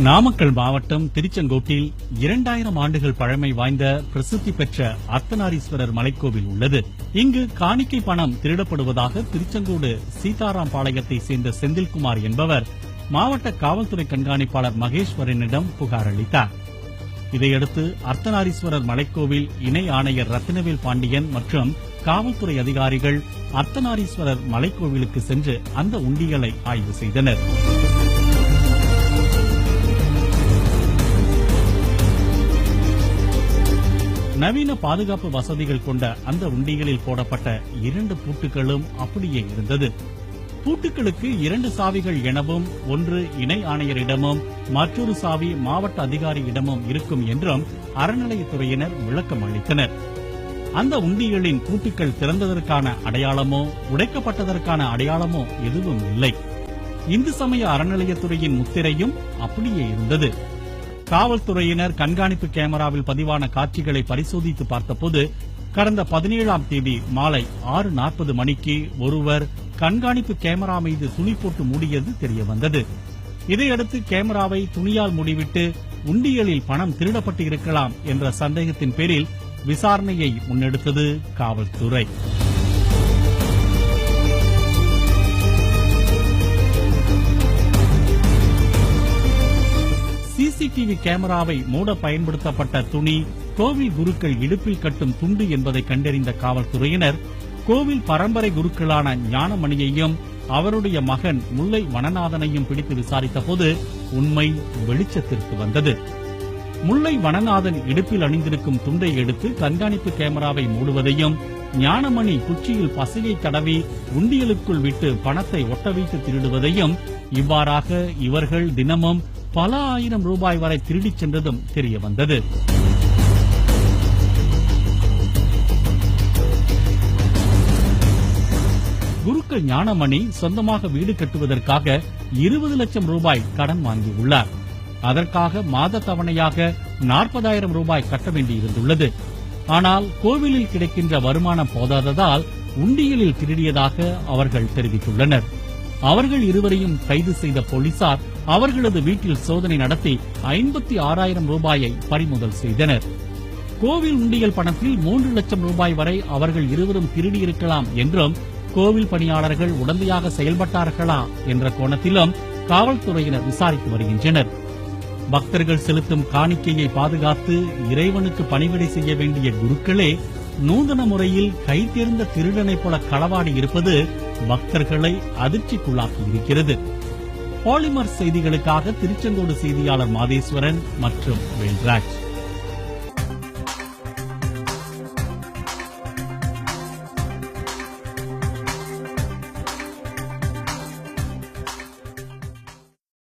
நாமக்கல் மாவட்டம் திருச்செங்கோட்டில் 2000 ஆண்டுகள் பழமை வாய்ந்த பிரசித்தி பெற்ற அர்த்தநாரீஸ்வரர் மலைக்கோவில் உள்ளது. இங்கு காணிக்கை பணம் திருடப்படுவதாக திருச்செங்கோடு சீதாராம் பாளையத்தை சேர்ந்த செந்தில்குமார் என்பவர் மாவட்ட காவல்துறை கண்காணிப்பாளர் மகேஸ்வரனிடம் புகார் அளித்தார். இதையடுத்து அர்த்தநாரீஸ்வரர் மலைக்கோவில் இணை ஆணையர் ரத்தினவேல் பாண்டியன் மற்றும் காவல்துறை அதிகாரிகள் அர்த்தநாரீஸ்வரர் மலைக்கோவிலுக்கு சென்று அந்த உண்டியலை ஆய்வு செய்தனர். நவீன பாதுகாப்பு வசதிகள் கொண்ட அந்த உண்டிகளில் போடப்பட்ட 2 பூட்டுகளும் அப்படியே இருந்தது. பூட்டுகளுக்கு 2 சாவிகள் எனவும் ஒன்று இணை ஆணையரிடமும் மற்றொரு சாவி மாவட்ட அதிகாரியிடமும் இருக்கும் என்றும் அறநிலையத்துறையினர் விளக்கம் அளித்தனர். அந்த உண்டிகளின் பூட்டுகள் திறந்ததற்கான அடையாளமோ உடைக்கப்பட்டதற்கான அடையாளமோ எதுவும் இல்லை. இந்து சமய அறநிலையத்துறையின் முத்திரையும் அப்படியே இருந்தது. காவல்துறையினர் கண்காணிப்பு கேமராவில் பதிவான காட்சிகளை பரிசோதித்து பார்த்தபோது கடந்த 17ஆம் தேதி மாலை 6:40 மணிக்கு ஒருவர் கண்காணிப்பு கேமரா மீது துணி போட்டு மூடியது தெரியவந்தது. இதையடுத்து கேமராவை துணியால் மூடிவிட்டு உண்டியலில் பணம் திருடப்பட்டு இருக்கலாம் என்ற சந்தேகத்தின் பேரில் விசாரணையை முன்னெடுத்தது காவல்துறை. சிசிடிவி கேமராவை மூட பயன்படுத்தப்பட்ட துணி கோவில் குருக்கள் இடுப்பில் கட்டும் துண்டு என்பதை கண்டறிந்த காவல்துறையினர் கோவில் பரம்பரை குருக்களான ஞானமணியையும் அவருடைய மகன் முல்லை வனநாதனையும் பிடித்து விசாரித்த போது உண்மை வெளிச்சத்திற்கு வந்தது. முல்லை வனநாதன் இடுப்பில் அணிந்திருக்கும் துண்டை எடுத்து கண்காணிப்பு கேமராவை மூடுவதையும் ஞானமணி குச்சியில் பசையை தடவி உண்டியலுக்குள் விட்டு பணத்தை ஒட்ட வைத்து திருடுவதையும் இவ்வாறாக இவர்கள் தினமும் பல ஆயிரம் ரூபாய் வரை திருடிச் சென்றதும் தெரிய வந்தது. குருக்கள் ஞானமணி சொந்தமாக வீடு கட்டுவதற்காக 20 லட்சம் ரூபாய் கடன் வாங்கியுள்ளார். அதற்காக மாத தவணையாக 40,000 ரூபாய் கட்ட வேண்டியிருந்துள்ளது. ஆனால் கோவிலில் கிடைக்கின்ற வருமானம் போதாததால் உண்டியலில் திருடியதாக அவர்கள் தெரிவித்துள்ளனர். அவர்கள் இருவரையும் கைது செய்த போலீசார் அவர்களது வீட்டில் சோதனை நடத்தி 56,000 ரூபாயை பறிமுதல் செய்தனர். கோவில் உண்டியல் பணத்தில் 3 லட்சம் ரூபாய் வரை அவர்கள் இருவரும் திருடியிருக்கலாம் என்றும் கோவில் பணியாளர்கள் உடந்தையாக செயல்பட்டார்களா என்ற கோணத்திலும் காவல்துறையினர் விசாரித்து வருகின்றனர். பக்தர்கள் செலுத்தும் காணிக்கையை பாதுகாத்து இறைவனுக்கு பணிவிடை செய்ய வேண்டிய குருக்களே நூதன முறையில் கை தேர்ந்த திருடனை போல களவாடி இருப்பது பக்தர்களை அதிர்ச்சிக்குள்ளாக்கி இருக்கிறது. பாலிமர் செய்திகளுக்காக திருச்செங்கோடு செய்தியாளர் மாதேஸ்வரன் மற்றும் வேல்ராஜ்.